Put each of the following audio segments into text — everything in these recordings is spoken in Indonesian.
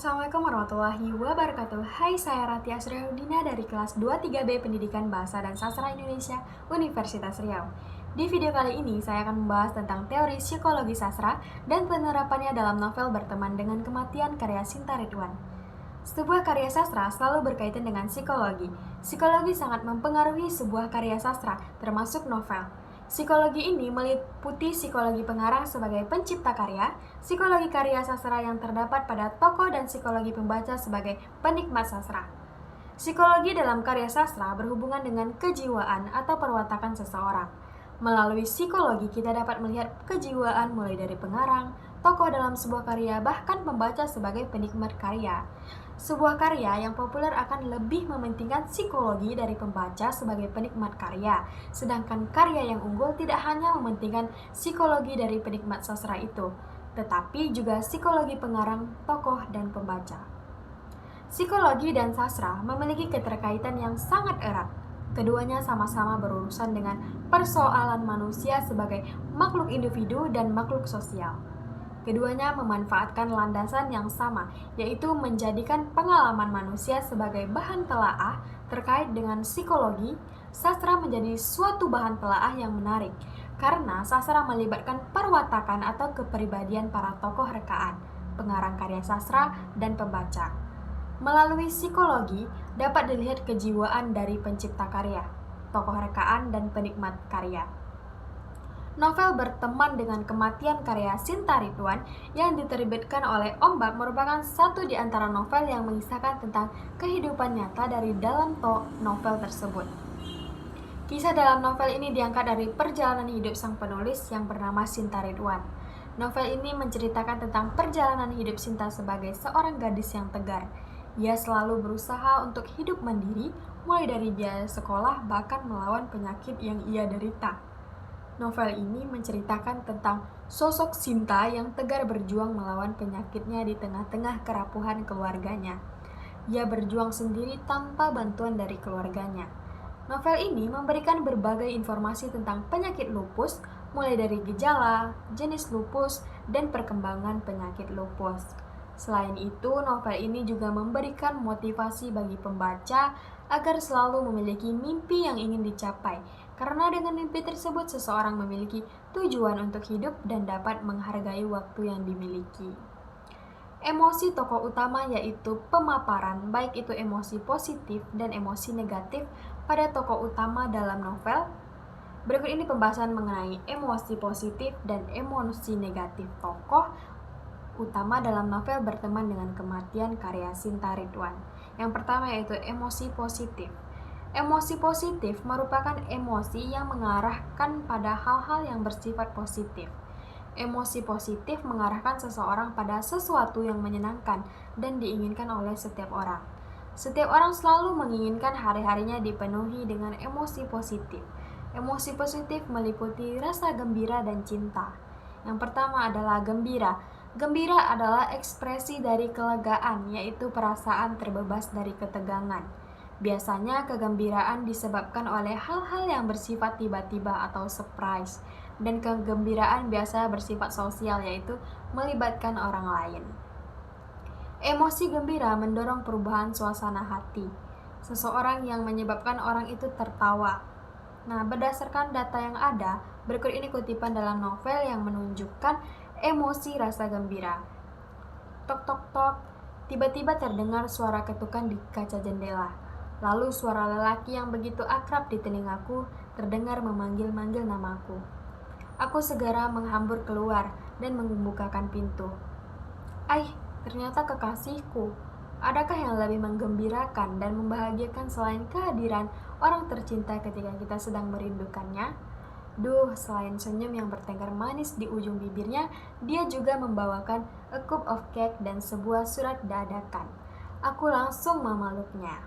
Assalamualaikum warahmatullahi wabarakatuh. Hai, saya Ratia Suryaudina dari kelas 23B Pendidikan Bahasa dan Sastra Indonesia, Universitas Riau. Di video kali ini, saya akan membahas tentang teori psikologi sastra dan penerapannya dalam novel Berteman dengan Kematian karya Sinta Ridwan. Sebuah karya sastra selalu berkaitan dengan psikologi. Psikologi sangat mempengaruhi sebuah karya sastra, termasuk novel. Psikologi ini meliputi psikologi pengarang sebagai pencipta karya, psikologi karya sastra yang terdapat pada tokoh, dan psikologi pembaca sebagai penikmat sastra. Psikologi dalam karya sastra berhubungan dengan kejiwaan atau perwatakan seseorang. Melalui psikologi kita dapat melihat kejiwaan mulai dari pengarang, tokoh dalam sebuah karya, bahkan pembaca sebagai penikmat karya. Sebuah karya yang populer akan lebih mementingkan psikologi dari pembaca sebagai penikmat karya, sedangkan karya yang unggul tidak hanya mementingkan psikologi dari penikmat sastra itu, tetapi juga psikologi pengarang, tokoh, dan pembaca. Psikologi dan sastra memiliki keterkaitan yang sangat erat. Keduanya sama-sama berurusan dengan persoalan manusia sebagai makhluk individu dan makhluk sosial. Keduanya memanfaatkan landasan yang sama, yaitu menjadikan pengalaman manusia sebagai bahan telaah terkait dengan psikologi. Sastra menjadi suatu bahan telaah yang menarik, karena sastra melibatkan perwatakan atau kepribadian para tokoh rekaan, pengarang karya sastra, dan pembaca. Melalui psikologi, dapat dilihat kejiwaan dari pencipta karya, tokoh rekaan, dan penikmat karya. Novel Berteman dengan Kematian karya Sinta Ridwan yang diterbitkan oleh Ombak merupakan satu di antara novel yang mengisahkan tentang kehidupan nyata dari dalam novel tersebut. Kisah dalam novel ini diangkat dari perjalanan hidup sang penulis yang bernama Sinta Ridwan. Novel ini menceritakan tentang perjalanan hidup Sinta sebagai seorang gadis yang tegar. Ia selalu berusaha untuk hidup mandiri, mulai dari biaya sekolah bahkan melawan penyakit yang ia derita. Novel ini menceritakan tentang sosok Sinta yang tegar berjuang melawan penyakitnya di tengah-tengah kerapuhan keluarganya. Ia berjuang sendiri tanpa bantuan dari keluarganya. Novel ini memberikan berbagai informasi tentang penyakit lupus, mulai dari gejala, jenis lupus, dan perkembangan penyakit lupus. Selain itu, novel ini juga memberikan motivasi bagi pembaca agar selalu memiliki mimpi yang ingin dicapai, karena dengan mimpi tersebut seseorang memiliki tujuan untuk hidup dan dapat menghargai waktu yang dimiliki. Emosi tokoh utama yaitu pemaparan, baik itu emosi positif dan emosi negatif pada tokoh utama dalam novel. Berikut ini pembahasan mengenai emosi positif dan emosi negatif tokoh utama dalam novel Berteman dengan Kematian karya Sinta Ridwan. Yang pertama yaitu emosi positif. Emosi positif merupakan emosi yang mengarahkan pada hal-hal yang bersifat positif. Emosi positif mengarahkan seseorang pada sesuatu yang menyenangkan dan diinginkan oleh setiap orang. Setiap orang selalu menginginkan hari-harinya dipenuhi dengan emosi positif. Emosi positif meliputi rasa gembira dan cinta. Yang pertama adalah gembira. Gembira adalah ekspresi dari kelegaan, yaitu perasaan terbebas dari ketegangan. Biasanya kegembiraan disebabkan oleh hal-hal yang bersifat tiba-tiba atau surprise, dan kegembiraan biasa bersifat sosial, yaitu melibatkan orang lain. Emosi gembira mendorong perubahan suasana hati seseorang yang menyebabkan orang itu tertawa. Nah, berdasarkan data yang ada, berikut ini kutipan dalam novel yang menunjukkan emosi rasa gembira. Tok tok tok, tiba-tiba terdengar suara ketukan di kaca jendela. Lalu suara lelaki yang begitu akrab di telingaku terdengar memanggil-manggil namaku. Aku segera menghambur keluar dan membukakan pintu. Ternyata kekasihku. Adakah yang lebih menggembirakan dan membahagiakan selain kehadiran orang tercinta ketika kita sedang merindukannya? Selain senyum yang bertengkar manis di ujung bibirnya, dia juga membawakan a cup of cake dan sebuah surat dadakan. Aku langsung memeluknya.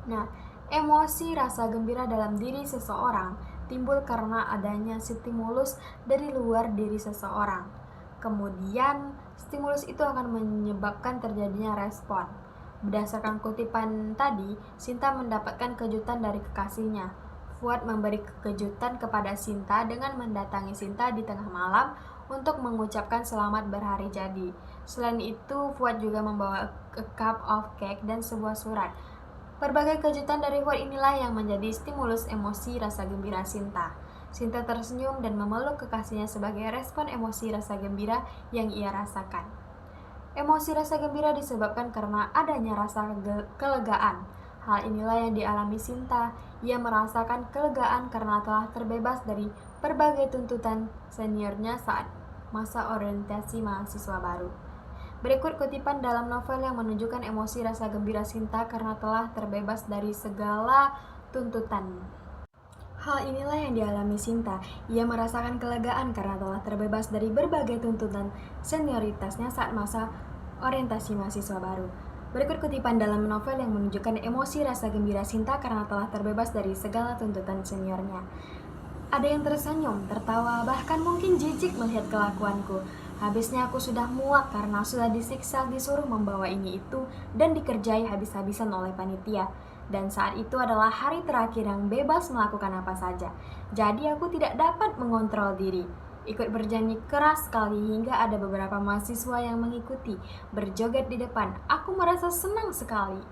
Nah, emosi rasa gembira dalam diri seseorang timbul karena adanya stimulus dari luar diri seseorang. Kemudian, stimulus itu akan menyebabkan terjadinya respon. Berdasarkan kutipan tadi, Sinta mendapatkan kejutan dari kekasihnya. Fuad memberi kejutan kepada Sinta dengan mendatangi Sinta di tengah malam untuk mengucapkan selamat berhari jadi. Selain itu, Fuad juga membawa a cup of cake dan sebuah surat. Berbagai kejutan dari Fuad inilah yang menjadi stimulus emosi rasa gembira Sinta. Sinta tersenyum dan memeluk kekasihnya sebagai respon emosi rasa gembira yang ia rasakan. Emosi rasa gembira disebabkan karena adanya rasa kelegaan. Hal inilah yang dialami Sinta. Ia merasakan kelegaan karena telah terbebas dari berbagai tuntutan seniornya saat masa orientasi mahasiswa baru. Berikut kutipan dalam novel yang menunjukkan emosi rasa gembira Sinta karena telah terbebas dari segala tuntutan. Hal inilah yang dialami Sinta. Ia merasakan kelegaan karena telah terbebas dari berbagai tuntutan senioritasnya saat masa orientasi mahasiswa baru. Berikut kutipan dalam novel yang menunjukkan emosi rasa gembira Sinta karena telah terbebas dari segala tuntutan seniornya. Ada yang tersenyum, tertawa, bahkan mungkin jijik melihat kelakuanku. Habisnya aku sudah muak karena sudah disiksa, disuruh membawa ini itu, dan dikerjai habis-habisan oleh panitia. Dan saat itu adalah hari terakhir yang bebas melakukan apa saja. Jadi aku tidak dapat mengontrol diri. Ikut bernyanyi keras sekali hingga ada beberapa mahasiswa yang mengikuti, berjoget di depan. Aku merasa senang sekali.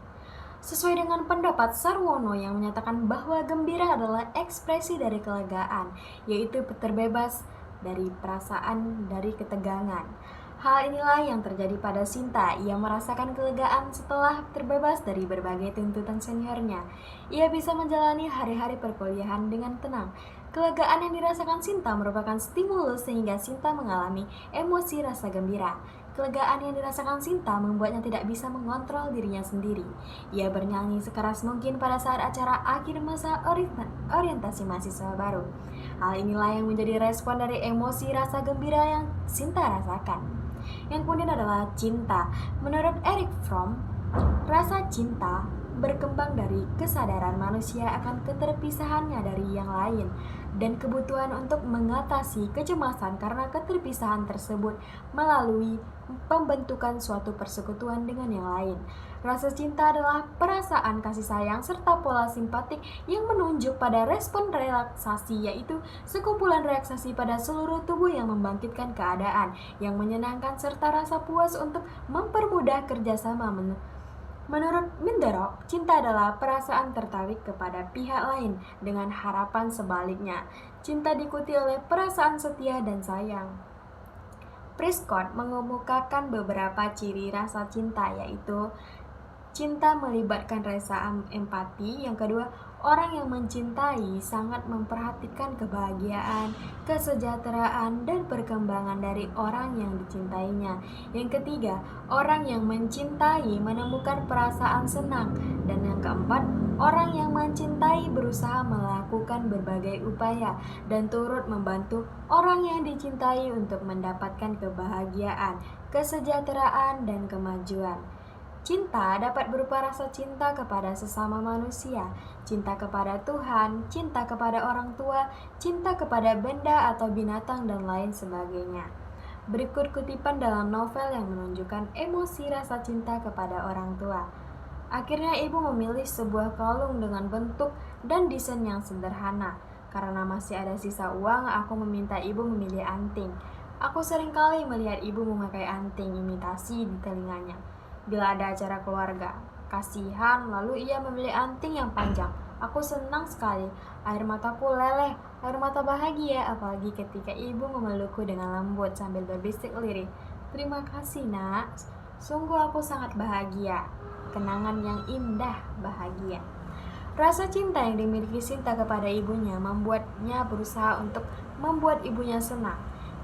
Sesuai dengan pendapat Sarwono yang menyatakan bahwa gembira adalah ekspresi dari kelegaan, yaitu terbebas dari perasaan dari ketegangan. Hal inilah yang terjadi pada Sinta. Ia merasakan kelegaan setelah terbebas dari berbagai tuntutan seniornya. Ia bisa menjalani hari-hari perkuliahan dengan tenang. Kelegaan yang dirasakan Sinta merupakan stimulus sehingga Sinta mengalami emosi rasa gembira. Kelegaan yang dirasakan Sinta membuatnya tidak bisa mengontrol dirinya sendiri. Ia bernyanyi sekeras mungkin pada saat acara akhir masa orientasi mahasiswa baru. Hal inilah yang menjadi respon dari emosi rasa gembira yang Sinta rasakan. Yang kemudian adalah cinta. Menurut Erich Fromm, rasa cinta berkembang dari kesadaran manusia akan keterpisahannya dari yang lain dan kebutuhan untuk mengatasi kecemasan karena keterpisahan tersebut melalui pembentukan suatu persekutuan dengan yang lain. Rasa cinta adalah perasaan kasih sayang serta pola simpatik yang menunjuk pada respon relaksasi, yaitu sekumpulan reaksi pada seluruh tubuh yang membangkitkan keadaan yang menyenangkan serta rasa puas untuk mempermudah kerjasama. Menurut Minderok, cinta adalah perasaan tertarik kepada pihak lain dengan harapan sebaliknya. Cinta diikuti oleh perasaan setia dan sayang. Prescott mengemukakan beberapa ciri rasa cinta, yaitu cinta melibatkan rasa empati. Yang kedua, orang yang mencintai sangat memperhatikan kebahagiaan, kesejahteraan, dan perkembangan dari orang yang dicintainya. Yang ketiga, orang yang mencintai menemukan perasaan senang. Dan yang keempat, orang yang mencintai berusaha melakukan berbagai upaya dan turut membantu orang yang dicintai untuk mendapatkan kebahagiaan, kesejahteraan, dan kemajuan. Cinta dapat berupa rasa cinta kepada sesama manusia, cinta kepada Tuhan, cinta kepada orang tua, cinta kepada benda atau binatang, dan lain sebagainya. Berikut kutipan dalam novel yang menunjukkan emosi rasa cinta kepada orang tua. Akhirnya ibu memilih sebuah kalung dengan bentuk dan desain yang sederhana. Karena masih ada sisa uang, aku meminta ibu memilih anting. Aku seringkali melihat ibu memakai anting imitasi di telinganya bila ada acara keluarga. Kasihan, lalu ia memilih anting yang panjang. Aku senang sekali. Air mataku leleh, air mata bahagia, apalagi ketika ibu memelukku dengan lembut sambil berbisik lirih. Terima kasih, Nak. Sungguh aku sangat bahagia. Kenangan yang indah, bahagia. Rasa cinta yang dimiliki Sinta kepada ibunya membuatnya berusaha untuk membuat ibunya senang.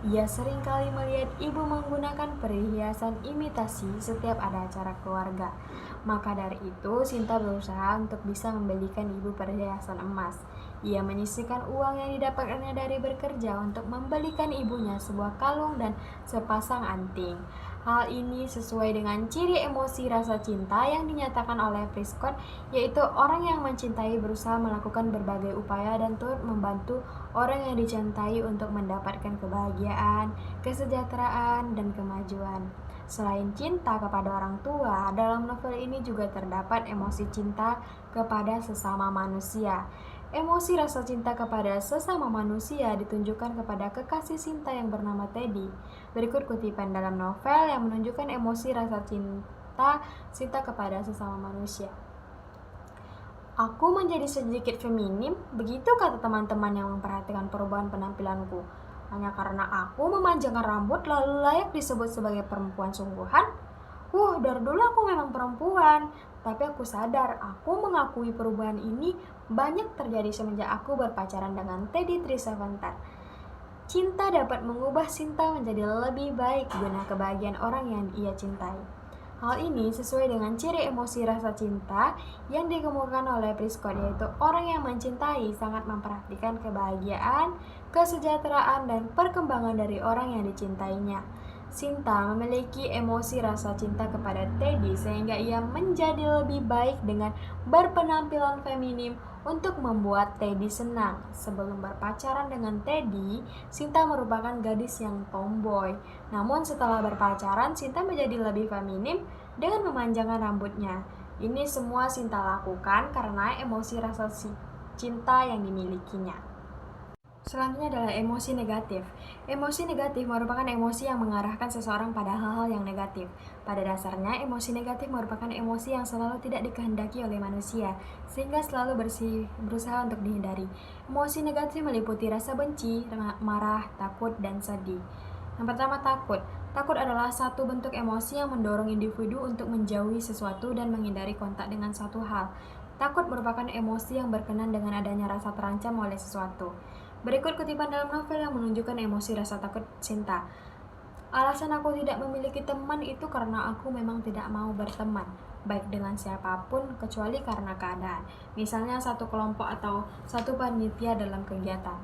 Ia seringkali melihat ibu menggunakan perhiasan imitasi setiap ada acara keluarga. Maka dari itu, Sinta berusaha untuk bisa membelikan ibu perhiasan emas. Ia menyisihkan uang yang didapatkannya dari bekerja untuk membelikan ibunya sebuah kalung dan sepasang anting. Hal ini sesuai dengan ciri emosi rasa cinta yang dinyatakan oleh Prescott, yaitu orang yang mencintai berusaha melakukan berbagai upaya dan turut membantu orang yang dicintai untuk mendapatkan kebahagiaan, kesejahteraan, dan kemajuan. Selain cinta kepada orang tua, dalam novel ini juga terdapat emosi cinta kepada sesama manusia. Emosi rasa cinta kepada sesama manusia ditunjukkan kepada kekasih Sinta yang bernama Teddy. Berikut kutipan dalam novel yang menunjukkan emosi rasa cinta Sinta kepada sesama manusia. Aku menjadi sedikit feminim, begitu kata teman-teman yang memperhatikan perubahan penampilanku. Hanya karena aku memanjangkan rambut lalu layak disebut sebagai perempuan sungguhan? Dari dulu aku memang perempuan, tapi aku sadar aku mengakui perubahan ini banyak terjadi semenjak aku berpacaran dengan Teddy Trisavantar. Cinta dapat mengubah Sinta menjadi lebih baik guna kebahagiaan orang yang ia cintai. Hal ini sesuai dengan ciri emosi rasa cinta yang dikemukakan oleh Prescott, yaitu orang yang mencintai sangat memperhatikan kebahagiaan, kesejahteraan, dan perkembangan dari orang yang dicintainya. Sinta memiliki emosi rasa cinta kepada Teddy sehingga ia menjadi lebih baik dengan berpenampilan feminim untuk membuat Teddy senang. Sebelum berpacaran dengan Teddy, Sinta merupakan gadis yang tomboy. Namun setelah berpacaran, Sinta menjadi lebih feminim dengan memanjangkan rambutnya. Ini semua Sinta lakukan karena emosi rasa cinta yang dimilikinya. Selanjutnya adalah emosi negatif. Emosi negatif merupakan emosi yang mengarahkan seseorang pada hal-hal yang negatif. Pada dasarnya, emosi negatif merupakan emosi yang selalu tidak dikehendaki oleh manusia, sehingga selalu berusaha untuk dihindari. Emosi negatif meliputi rasa benci, marah, takut, dan sedih. Yang pertama, takut. Takut adalah satu bentuk emosi yang mendorong individu untuk menjauhi sesuatu dan menghindari kontak dengan suatu hal. Takut merupakan emosi yang berkenan dengan adanya rasa terancam oleh sesuatu. Berikut kutipan dalam novel yang menunjukkan emosi rasa takut Sinta. Alasan aku tidak memiliki teman itu karena aku memang tidak mau berteman, baik dengan siapapun kecuali karena keadaan. Misalnya satu kelompok atau satu panitia dalam kegiatan.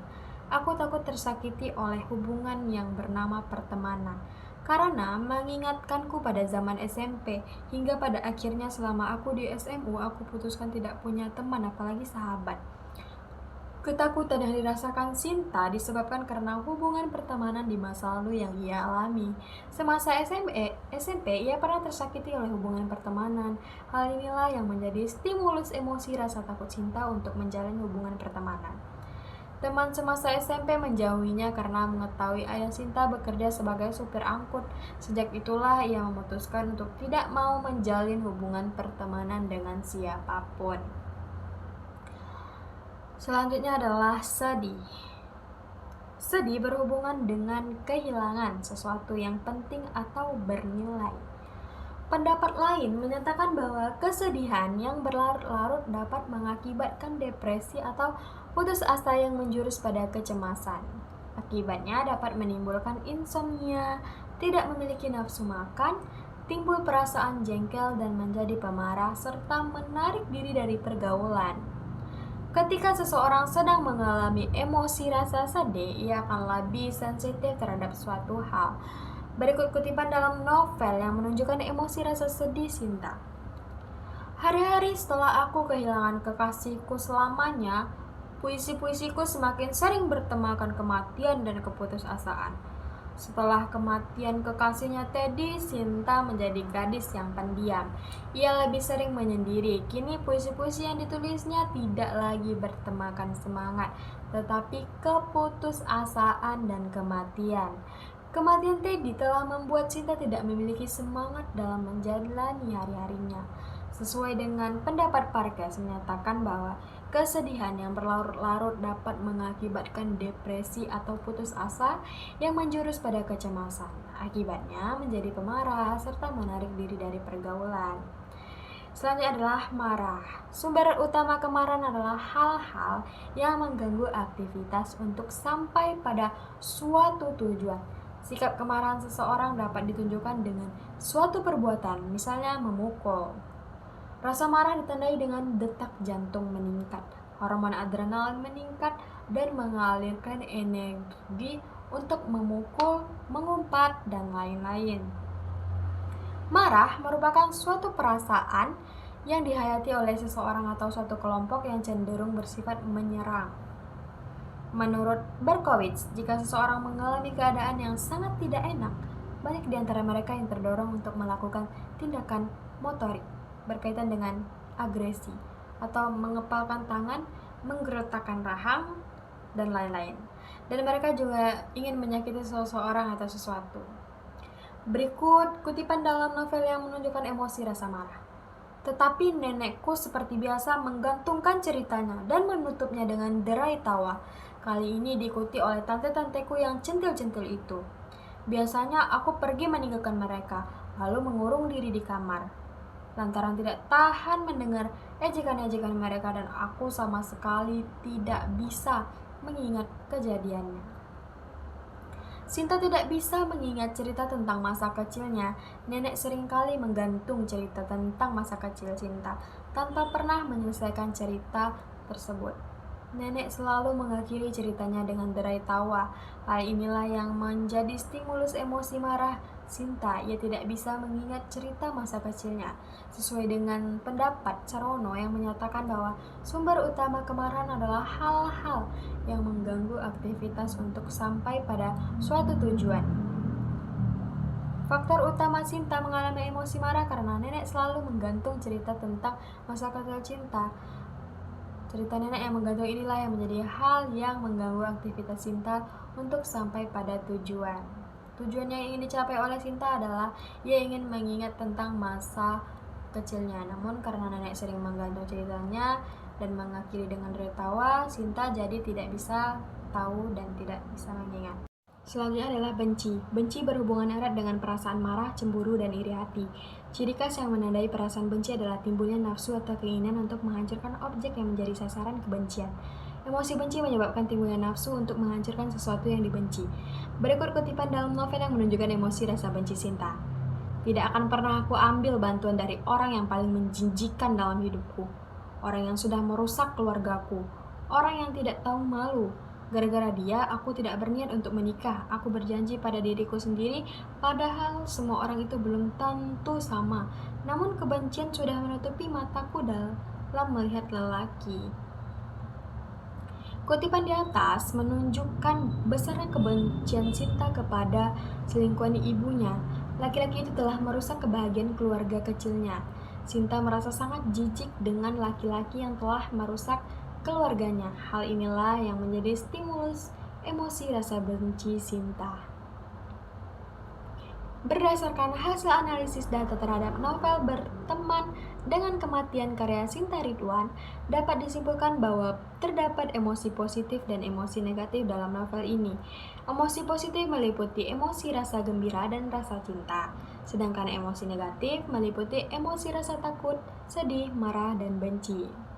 Aku takut tersakiti oleh hubungan yang bernama pertemanan. Karena mengingatkanku pada zaman SMP, hingga pada akhirnya selama aku di SMU, aku putuskan tidak punya teman apalagi sahabat. Ketakutan yang dirasakan Sinta disebabkan karena hubungan pertemanan di masa lalu yang ia alami. Semasa SMP, ia pernah tersakiti oleh hubungan pertemanan. Hal inilah yang menjadi stimulus emosi rasa takut Sinta untuk menjalin hubungan pertemanan. Teman semasa SMP menjauhinya karena mengetahui ayah Sinta bekerja sebagai supir angkut. Sejak itulah ia memutuskan untuk tidak mau menjalin hubungan pertemanan dengan siapapun. Selanjutnya adalah sedih. Sedih berhubungan dengan kehilangan sesuatu yang penting atau bernilai. Pendapat lain menyatakan bahwa kesedihan yang berlarut-larut dapat mengakibatkan depresi atau putus asa yang menjurus pada kecemasan. Akibatnya dapat menimbulkan insomnia, tidak memiliki nafsu makan, timbul perasaan jengkel dan menjadi pemarah, serta menarik diri dari pergaulan. Ketika seseorang sedang mengalami emosi rasa sedih, ia akan lebih sensitif terhadap suatu hal. Berikut kutipan dalam novel yang menunjukkan emosi rasa sedih Sinta. Hari-hari setelah aku kehilangan kekasihku selamanya, puisi-puisiku semakin sering bertemakan kematian dan keputusasaan. Setelah kematian kekasihnya Teddy, Sinta menjadi gadis yang pendiam. Ia lebih sering menyendiri. Kini puisi-puisi yang ditulisnya tidak lagi bertemakan semangat, tetapi keputusasaan dan kematian. Kematian Teddy telah membuat Sinta tidak memiliki semangat dalam menjalani hari-harinya. Sesuai dengan pendapat Parkes menyatakan bahwa kesedihan yang berlarut-larut dapat mengakibatkan depresi atau putus asa yang menjurus pada kecemasan. Akibatnya menjadi pemarah serta menarik diri dari pergaulan. Selanjutnya adalah marah. Sumber utama kemarahan adalah hal-hal yang mengganggu aktivitas untuk sampai pada suatu tujuan. Sikap kemarahan seseorang dapat ditunjukkan dengan suatu perbuatan, misalnya memukul. Rasa marah ditandai dengan detak jantung meningkat, hormon adrenalin meningkat, dan mengalirkan energi untuk memukul, mengumpat, dan lain-lain. Marah merupakan suatu perasaan yang dihayati oleh seseorang atau suatu kelompok yang cenderung bersifat menyerang. Menurut Berkowitz, jika seseorang mengalami keadaan yang sangat tidak enak, banyak di antara mereka yang terdorong untuk melakukan tindakan motorik berkaitan dengan agresi atau mengepalkan tangan, menggerotakkan rahang, dan lain-lain. Dan mereka juga ingin menyakiti seseorang atau sesuatu. Berikut kutipan dalam novel yang menunjukkan emosi rasa marah. Tetapi nenekku seperti biasa menggantungkan ceritanya dan menutupnya dengan derai tawa. Kali ini diikuti oleh tante-tanteku yang centil-centil itu. Biasanya aku pergi meninggalkan mereka, lalu mengurung diri di kamar. Lantaran tidak tahan mendengar ejekan-ejekan mereka dan aku sama sekali tidak bisa mengingat kejadiannya. Sinta tidak bisa mengingat cerita tentang masa kecilnya. Nenek seringkali menggantung cerita tentang masa kecil Sinta tanpa pernah menyelesaikan cerita tersebut. Nenek selalu mengakhiri ceritanya dengan derai tawa. Hal inilah yang menjadi stimulus emosi marah Sinta. Ia tidak bisa mengingat cerita masa kecilnya. Sesuai dengan pendapat Sarono yang menyatakan bahwa sumber utama kemarahan adalah hal-hal yang mengganggu aktivitas untuk sampai pada suatu tujuan. Faktor utama Sinta mengalami emosi marah karena nenek selalu menggantung cerita tentang masa kecil Sinta. Cerita nenek yang menggantung inilah yang menjadi hal yang mengganggu aktivitas Sinta untuk sampai pada tujuan. Tujuan yang ingin dicapai oleh Sinta adalah ia ingin mengingat tentang masa kecilnya. Namun karena nenek sering menggantung ceritanya dan mengakhiri dengan derai tawa, Sinta jadi tidak bisa tahu dan tidak bisa mengingat. Selanjutnya adalah benci. Benci berhubungan erat dengan perasaan marah, cemburu, dan iri hati. Ciri khas yang menandai perasaan benci adalah timbulnya nafsu atau keinginan untuk menghancurkan objek yang menjadi sasaran kebencian. Emosi benci menyebabkan timbulnya nafsu untuk menghancurkan sesuatu yang dibenci. Berikut kutipan dalam novel yang menunjukkan emosi rasa benci Sinta. Tidak akan pernah aku ambil bantuan dari orang yang paling menjijikkan dalam hidupku. Orang yang sudah merusak keluargaku. Orang yang tidak tahu malu. Gara-gara dia, aku tidak berniat untuk menikah. Aku berjanji pada diriku sendiri, padahal semua orang itu belum tentu sama. Namun kebencian sudah menutupi mataku dalam melihat lelaki. Kutipan di atas menunjukkan besarnya kebencian Sinta kepada selingkuhan ibunya. Laki-laki itu telah merusak kebahagiaan keluarga kecilnya. Sinta merasa sangat jijik dengan laki-laki yang telah merusak keluarganya. Hal inilah yang menjadi stimulus emosi rasa benci Sinta. Berdasarkan hasil analisis data terhadap novel Berteman dengan Kematian karya Sinta Ridwan, dapat disimpulkan bahwa terdapat emosi positif dan emosi negatif dalam novel ini. Emosi positif meliputi emosi rasa gembira dan rasa cinta, sedangkan emosi negatif meliputi emosi rasa takut, sedih, marah, dan benci.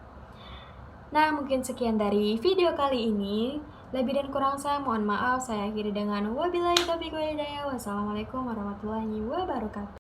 Nah, mungkin sekian dari video kali ini. Lebih dan kurang saya mohon maaf. Saya akhiri dengan wabillahi taufiq wal hidayah. Wassalamualaikum warahmatullahi wabarakatuh.